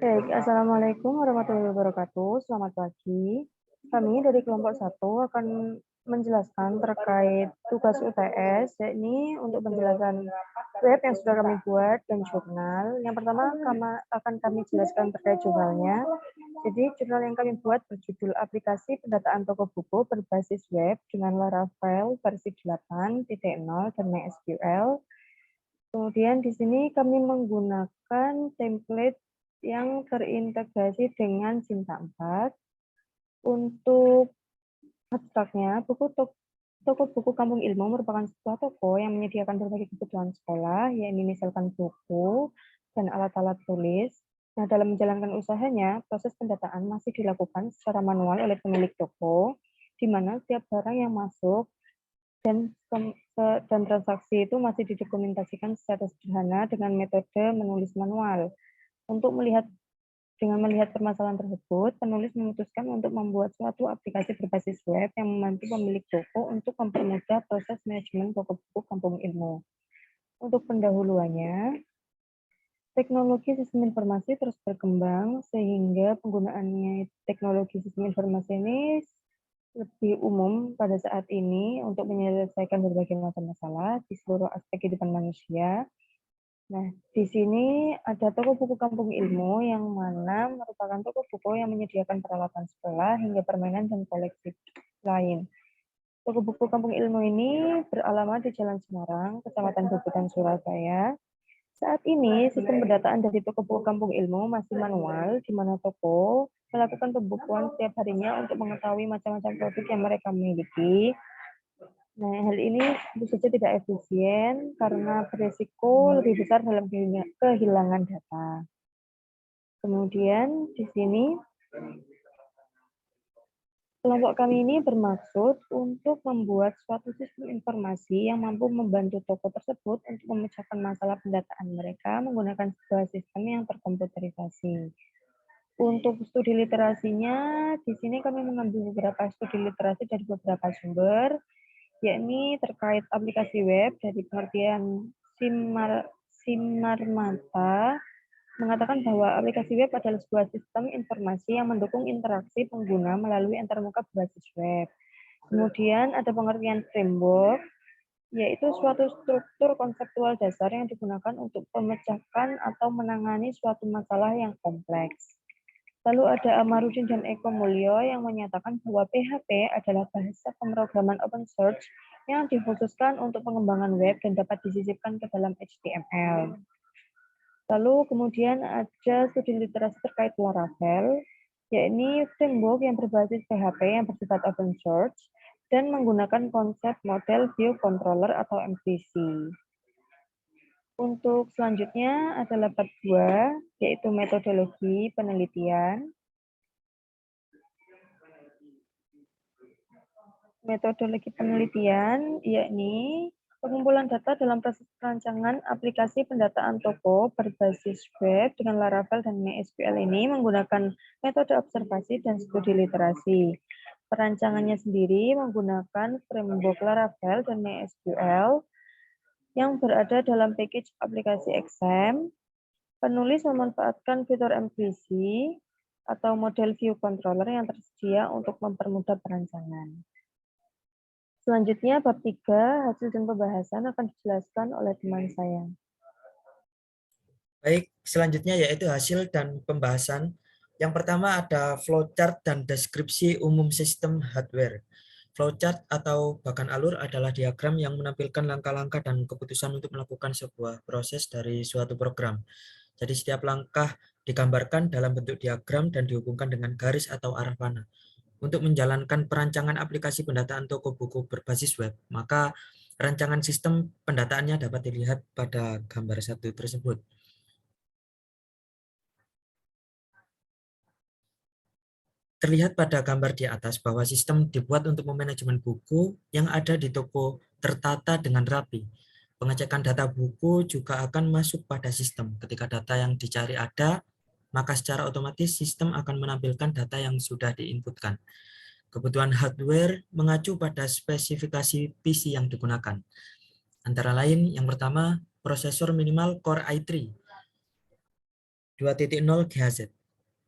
Baik, Assalamualaikum warahmatullahi wabarakatuh. Selamat pagi. Kami dari kelompok 1 akan menjelaskan terkait tugas UTS, yakni untuk penjelasan web yang sudah kami buat dan jurnal. Yang pertama akan kami jelaskan terkait jurnalnya. Jadi jurnal yang kami buat berjudul Aplikasi Pendataan Toko Buku Berbasis Web dengan Laravel versi 8.0 dan MySQL. Kemudian di sini kami menggunakan template yang terintegrasi dengan Cinta 4. Untuk abstraknya, toko buku Kampung Ilmu merupakan sebuah toko yang menyediakan berbagai kebutuhan sekolah, yakni misalkan buku dan alat-alat tulis. Nah, dalam menjalankan usahanya, proses pendataan masih dilakukan secara manual oleh pemilik toko, di mana setiap barang yang masuk dan transaksi itu masih didokumentasikan secara sederhana dengan metode menulis manual. Untuk dengan melihat permasalahan tersebut, penulis memutuskan untuk membuat suatu aplikasi berbasis web yang membantu pemilik toko untuk mempermudah proses manajemen toko buku Kampung Ilmu. Untuk pendahuluannya, teknologi sistem informasi terus berkembang sehingga penggunaannya teknologi sistem informasi ini lebih umum pada saat ini untuk menyelesaikan berbagai macam masalah di seluruh aspek kehidupan manusia. Nah, di sini ada toko buku Kampung Ilmu yang mana merupakan toko buku yang menyediakan peralatan sekolah hingga permainan dan koleksi lain. Toko buku Kampung Ilmu ini beralamat di Jalan Semarang, Kecamatan Bubutan, Surabaya. Saat ini, sistem pendataan dari toko buku Kampung Ilmu masih manual, di mana toko melakukan pembukuan setiap harinya untuk mengetahui macam-macam produk yang mereka miliki. Nah, hal ini tentu saja tidak efisien karena berisiko lebih besar dalam kehilangan data. Kemudian di sini kelompok kami ini bermaksud untuk membuat suatu sistem informasi yang mampu membantu toko tersebut untuk memecahkan masalah pendataan mereka menggunakan sebuah sistem yang terkomputerisasi. Untuk studi literasinya, di sini kami mengambil beberapa studi literasi dari beberapa sumber, yakni terkait aplikasi web dari pengertian Simarmata, mengatakan bahwa aplikasi web adalah sebuah sistem informasi yang mendukung interaksi pengguna melalui antarmuka berbasis web. Kemudian ada pengertian framework, yaitu suatu struktur konseptual dasar yang digunakan untuk memecahkan atau menangani suatu masalah yang kompleks. Lalu ada Amarudin dan Eko Mulyo yang menyatakan bahwa PHP adalah bahasa pemrograman open source yang dikhususkan untuk pengembangan web dan dapat disisipkan ke dalam HTML. Lalu kemudian ada studi literasi terkait Laravel, yakni framework yang berbasis PHP yang bersifat open source dan menggunakan konsep model view controller atau MVC. Untuk selanjutnya adalah part 2, yaitu metodologi penelitian. Metodologi penelitian yakni pengumpulan data dalam proses perancangan aplikasi pendataan toko berbasis web dengan Laravel dan MySQL ini menggunakan metode observasi dan studi literasi. Perancangannya sendiri menggunakan framework Laravel dan MySQL yang berada dalam package aplikasi XAMPP. Penulis memanfaatkan fitur MVC atau model view controller yang tersedia untuk mempermudah perancangan. Selanjutnya, bab 3, hasil dan pembahasan akan dijelaskan oleh teman saya. Baik, selanjutnya yaitu hasil dan pembahasan. Yang pertama ada flowchart dan deskripsi umum sistem hardware. Flowchart atau bahkan alur adalah diagram yang menampilkan langkah-langkah dan keputusan untuk melakukan sebuah proses dari suatu program. Jadi setiap langkah digambarkan dalam bentuk diagram dan dihubungkan dengan garis atau arah panah. Untuk menjalankan perancangan aplikasi pendataan toko buku berbasis web, maka rancangan sistem pendataannya dapat dilihat pada gambar 1 tersebut. Terlihat pada gambar di atas bahwa sistem dibuat untuk memanajemen buku yang ada di toko tertata dengan rapi. Pengecekan data buku juga akan masuk pada sistem. Ketika data yang dicari ada, maka secara otomatis sistem akan menampilkan data yang sudah diinputkan. Kebutuhan hardware mengacu pada spesifikasi PC yang digunakan. Antara lain, yang pertama, prosesor minimal Core i3 2.0 GHz.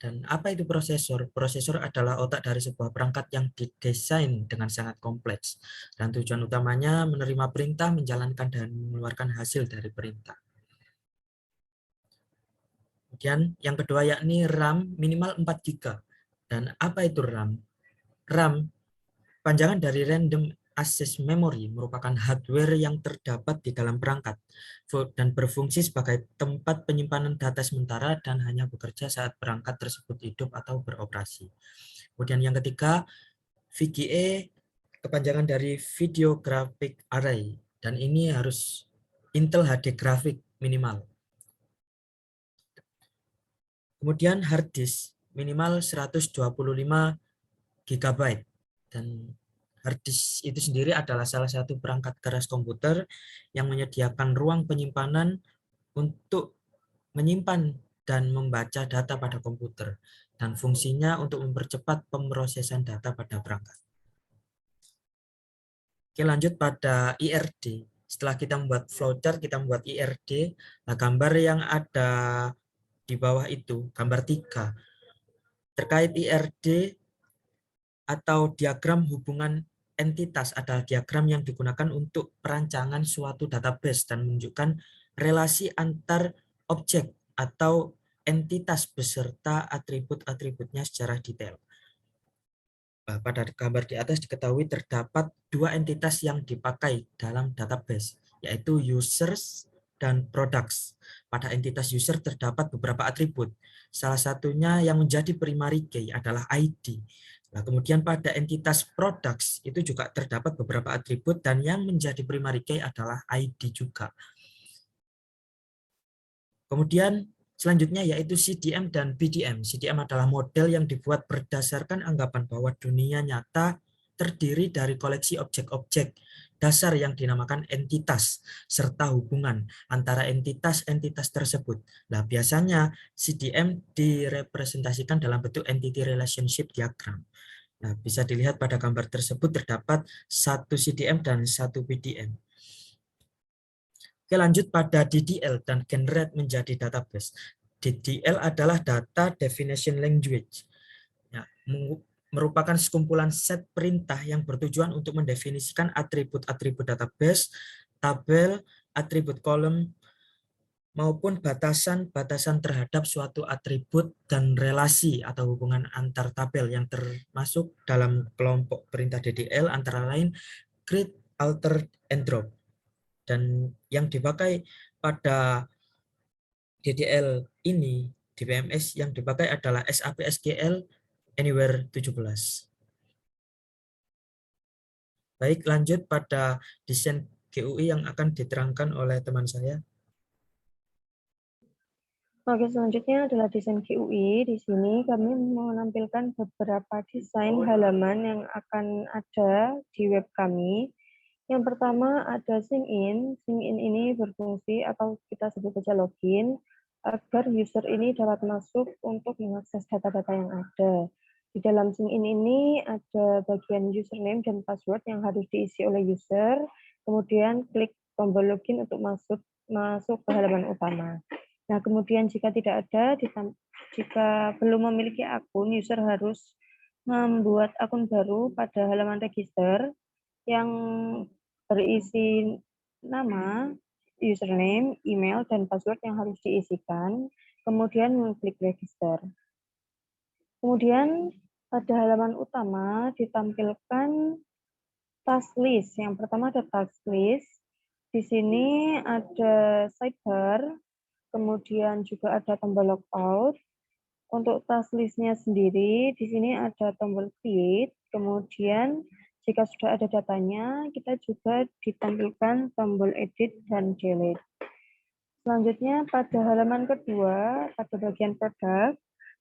Dan apa itu prosesor? Prosesor adalah otak dari sebuah perangkat yang didesain dengan sangat kompleks. Dan tujuan utamanya menerima perintah, menjalankan dan mengeluarkan hasil dari perintah. Kemudian yang kedua yakni RAM minimal 4 GB. Dan apa itu RAM? RAM, panjangan dari Random Access Memory, merupakan hardware yang terdapat di dalam perangkat dan berfungsi sebagai tempat penyimpanan data sementara dan hanya bekerja saat perangkat tersebut hidup atau beroperasi. Kemudian yang ketiga, VGA, kepanjangan dari Video Graphic Array, dan ini harus Intel HD Graphic minimal. Kemudian hard disk minimal 125 GB, dan hard disk itu sendiri adalah salah satu perangkat keras komputer yang menyediakan ruang penyimpanan untuk menyimpan dan membaca data pada komputer, dan fungsinya untuk mempercepat pemrosesan data pada perangkat. Oke, lanjut pada IRD. Setelah kita membuat flowchart, kita membuat IRD. Nah, gambar yang ada di bawah itu, gambar 3, terkait IRD atau diagram hubungan entitas adalah diagram yang digunakan untuk perancangan suatu database dan menunjukkan relasi antar objek atau entitas beserta atribut-atributnya secara detail. Pada gambar di atas diketahui terdapat dua entitas yang dipakai dalam database, yaitu users dan products. Pada entitas user terdapat beberapa atribut. Salah satunya yang menjadi primary key adalah ID. Nah, kemudian pada entitas products itu juga terdapat beberapa atribut dan yang menjadi primary key adalah ID juga. Kemudian selanjutnya yaitu CDM dan BDM. CDM adalah model yang dibuat berdasarkan anggapan bahwa dunia nyata terdiri dari koleksi objek-objek dasar yang dinamakan entitas, serta hubungan antara entitas-entitas tersebut. Nah, biasanya CDM direpresentasikan dalam bentuk entity relationship diagram. Nah, bisa dilihat pada gambar tersebut terdapat satu CDM dan satu BDM. Oke, lanjut pada DDL dan generate menjadi database. DDL adalah Data Definition Language. Ya, merupakan sekumpulan set perintah yang bertujuan untuk mendefinisikan atribut-atribut database, tabel, atribut kolom, maupun batasan-batasan terhadap suatu atribut dan relasi atau hubungan antar tabel yang termasuk dalam kelompok perintah DDL antara lain create, alter, and drop. Dan yang dipakai pada DDL ini di PMS yang dipakai adalah SAP SQL Anywhere 17. Baik, lanjut pada desain GUI yang akan diterangkan oleh teman saya. Oke, selanjutnya adalah desain GUI. Di sini kami menampilkan beberapa desain halaman yang akan ada di web kami. Yang pertama ada sign in. Sign in ini berfungsi atau kita sebut saja login agar user ini dapat masuk untuk mengakses data-data yang ada. Di dalam sign in ini ada bagian username dan password yang harus diisi oleh user. Kemudian klik tombol login untuk masuk ke halaman utama. Nah, kemudian jika tidak ada, jika belum memiliki akun, user harus membuat akun baru pada halaman register yang berisi nama, username, email, dan password yang harus diisikan, kemudian mengklik register. Kemudian pada halaman utama ditampilkan task list. Yang pertama ada task list. Di sini ada sidebar, kemudian juga ada tombol logout. Untuk task list-nya sendiri, di sini ada tombol create, kemudian jika sudah ada datanya, kita juga ditampilkan tombol edit dan delete. Selanjutnya pada halaman kedua, pada bagian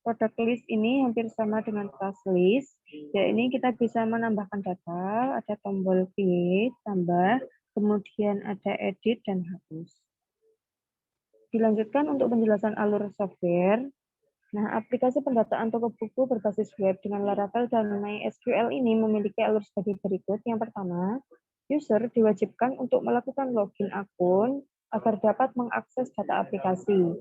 product list ini hampir sama dengan task list. Ya, ini kita bisa menambahkan data, ada tombol create, tambah, kemudian ada edit dan hapus. Dilanjutkan untuk penjelasan alur software. Nah, aplikasi pendataan toko buku berbasis web dengan Laravel dan MySQL ini memiliki alur sebagai berikut. Yang pertama, user diwajibkan untuk melakukan login akun agar dapat mengakses data aplikasi.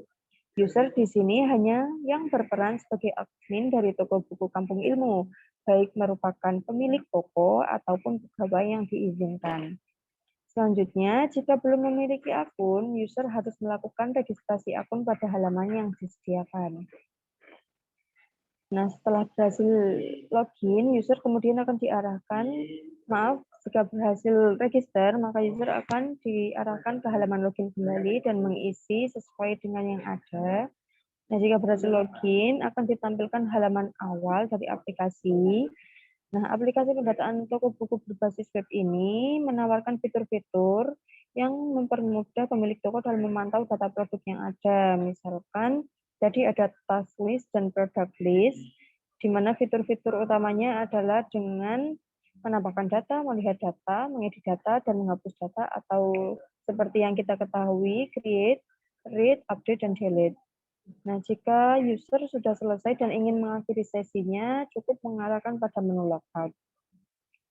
User di sini hanya yang berperan sebagai admin dari toko buku Kampung Ilmu, baik merupakan pemilik toko ataupun pegawai yang diizinkan. Selanjutnya, jika belum memiliki akun, user harus melakukan registrasi akun pada halaman yang disediakan. Nah, setelah berhasil login, user kemudian akan diarahkan, jika berhasil register, maka user akan diarahkan ke halaman login kembali dan mengisi sesuai dengan yang ada. Nah, jika berhasil login, akan ditampilkan halaman awal dari aplikasi. Nah, aplikasi pendataan toko buku berbasis web ini menawarkan fitur-fitur yang mempermudah pemilik toko dalam memantau data produk yang ada. Misalkan, jadi ada task list dan product list, di mana fitur-fitur utamanya adalah dengan menambahkan data, melihat data, mengedit data, dan menghapus data, atau seperti yang kita ketahui, create, read, update, dan delete. Nah, jika user sudah selesai dan ingin mengakhiri sesinya, cukup mengarahkan pada menu logout.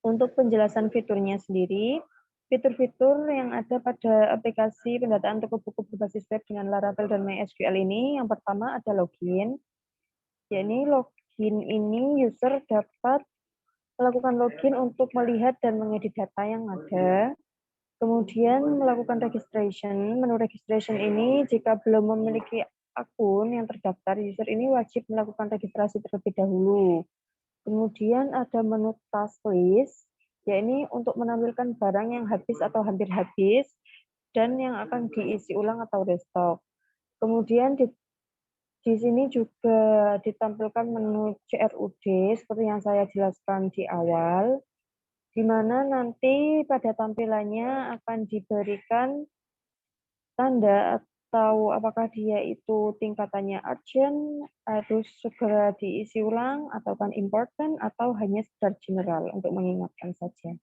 Untuk penjelasan fiturnya sendiri, fitur-fitur yang ada pada aplikasi pendataan toko buku berbasis web dengan Laravel dan MySQL ini, yang pertama ada login. Yakni login ini user dapat melakukan login untuk melihat dan mengedit data yang ada. Kemudian melakukan registration. Menu registration ini jika belum memiliki akun yang terdaftar, user ini wajib melakukan registrasi terlebih dahulu. Kemudian ada menu task list, yakni untuk menampilkan barang yang habis atau hampir habis dan yang akan diisi ulang atau restock. Kemudian di sini juga ditampilkan menu CRUD seperti yang saya jelaskan di awal, di mana nanti pada tampilannya akan diberikan tanda atau apakah dia itu tingkatannya urgent, harus segera diisi ulang, atau kan important, atau hanya sekedar general untuk mengingatkan saja.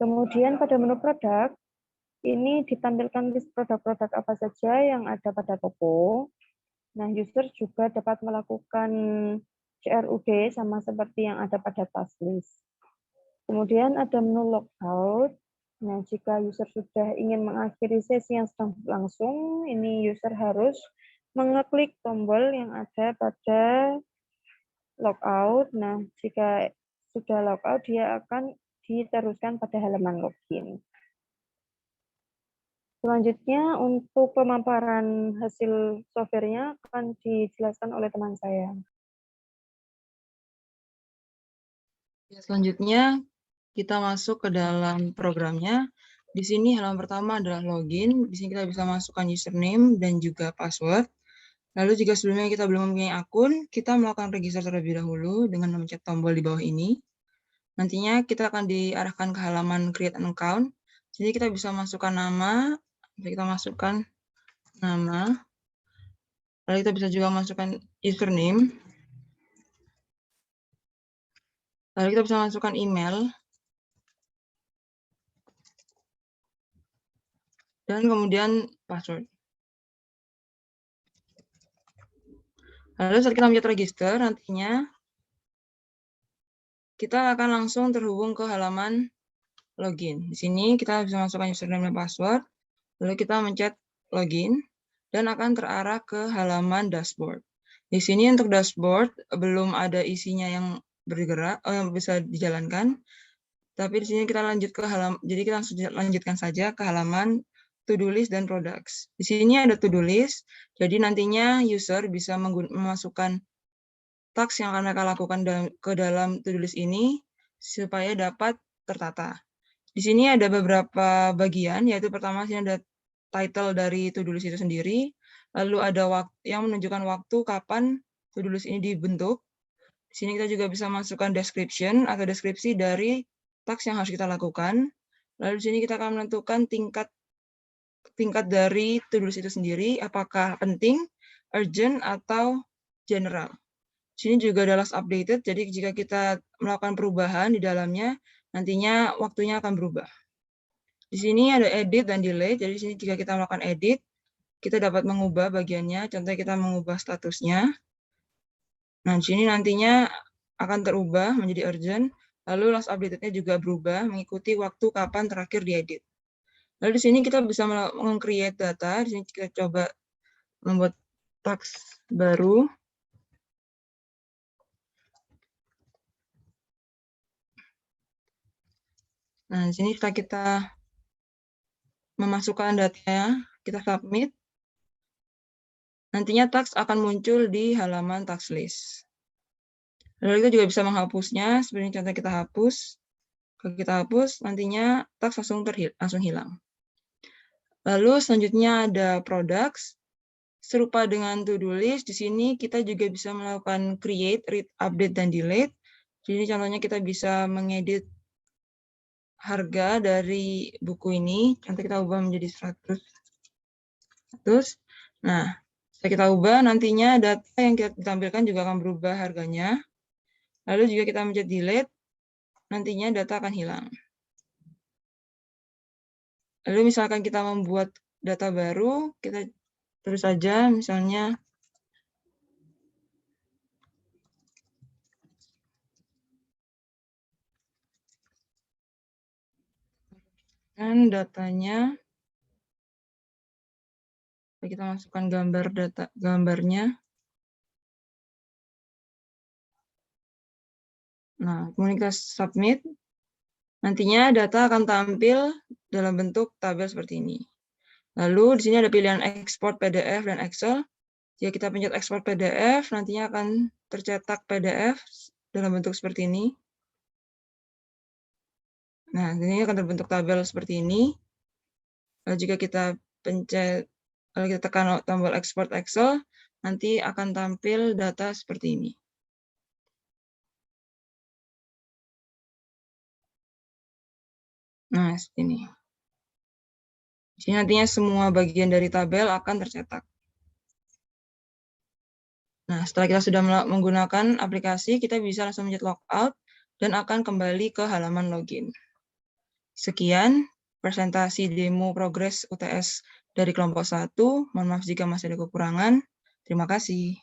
Kemudian pada menu produk, ini ditampilkan list produk-produk apa saja yang ada pada toko. Nah, user juga dapat melakukan CRUD sama seperti yang ada pada task list. Kemudian ada menu logout. Nah, jika user sudah ingin mengakhiri sesi yang sedang berlangsung, ini user harus mengeklik tombol yang ada pada logout. Nah, jika sudah logout, dia akan diteruskan pada halaman login. Selanjutnya, untuk pemaparan hasil softwarenya akan dijelaskan oleh teman saya. Selanjutnya, kita masuk ke dalam programnya. Di sini halaman pertama adalah login. Di sini kita bisa masukkan username dan juga password. Lalu jika sebelumnya kita belum mempunyai akun, kita melakukan register terlebih dahulu dengan memencet tombol di bawah ini. Nantinya kita akan diarahkan ke halaman create an account. Jadi kita bisa masukkan nama, kita masukkan nama. Lalu kita bisa juga masukkan username. Lalu kita bisa masukkan email. Dan kemudian password. Lalu saat kita mencet register, nantinya kita akan langsung terhubung ke halaman login. Di sini kita bisa masukkan username dan password, lalu kita mencet login, dan akan terarah ke halaman dashboard. Di sini untuk dashboard belum ada isinya yang bergerak, yang bisa dijalankan, tapi di sini kita lanjut ke halaman, jadi kita langsung lanjutkan saja ke halaman to-do list dan products. Di sini ada to-do list, jadi nantinya user bisa memasukkan task yang akan mereka lakukan ke dalam to-do list ini supaya dapat tertata. Di sini ada beberapa bagian, yaitu pertama sini ada title dari to-do list itu sendiri, lalu ada waktu yang menunjukkan waktu kapan to-do list ini dibentuk. Di sini kita juga bisa masukkan description atau deskripsi dari task yang harus kita lakukan. Lalu di sini kita akan menentukan tingkat dari to-do list itu sendiri, apakah penting, urgent, atau general. Di sini juga ada last updated, jadi jika kita melakukan perubahan di dalamnya, nantinya waktunya akan berubah. Di sini ada edit dan delete, jadi di sini jika kita melakukan edit, kita dapat mengubah bagiannya, contohnya kita mengubah statusnya. Nah, di sini nantinya akan terubah menjadi urgent, lalu last updated-nya juga berubah mengikuti waktu kapan terakhir diedit. Lalu di sini kita bisa meng-create data, di sini kita coba membuat task baru. Nah, di sini setelah kita memasukkan datanya, kita submit. Nantinya task akan muncul di halaman task list. Lalu kita juga bisa menghapusnya, seperti contoh kita hapus. Kalau kita hapus, nantinya task langsung hilang. Lalu selanjutnya ada products. Serupa dengan to-do list, di sini kita juga bisa melakukan create, read, update, dan delete. Jadi contohnya kita bisa mengedit harga dari buku ini. Nanti kita ubah menjadi 100. Nah, setelah kita ubah, nantinya data yang kita ditampilkan juga akan berubah harganya. Lalu juga kita mencet delete, nantinya data akan hilang. Lalu misalkan kita membuat data baru, kita terus saja misalnya dan datanya, kita masukkan gambarnya. Nah, kemudian kita submit. Nantinya data akan tampil dalam bentuk tabel seperti ini. Lalu di sini ada pilihan export PDF dan Excel. Jika kita pencet export PDF, nantinya akan tercetak PDF dalam bentuk seperti ini. Nah, ini akan terbentuk tabel seperti ini. Lalu jika kita tekan tombol export Excel, nanti akan tampil data seperti ini. Nah, seperti ini. Jadi nantinya semua bagian dari tabel akan tercetak. Nah, setelah kita sudah menggunakan aplikasi, kita bisa langsung mencet logout dan akan kembali ke halaman login. Sekian presentasi demo progres UTS dari kelompok 1. Mohon maaf jika masih ada kekurangan. Terima kasih.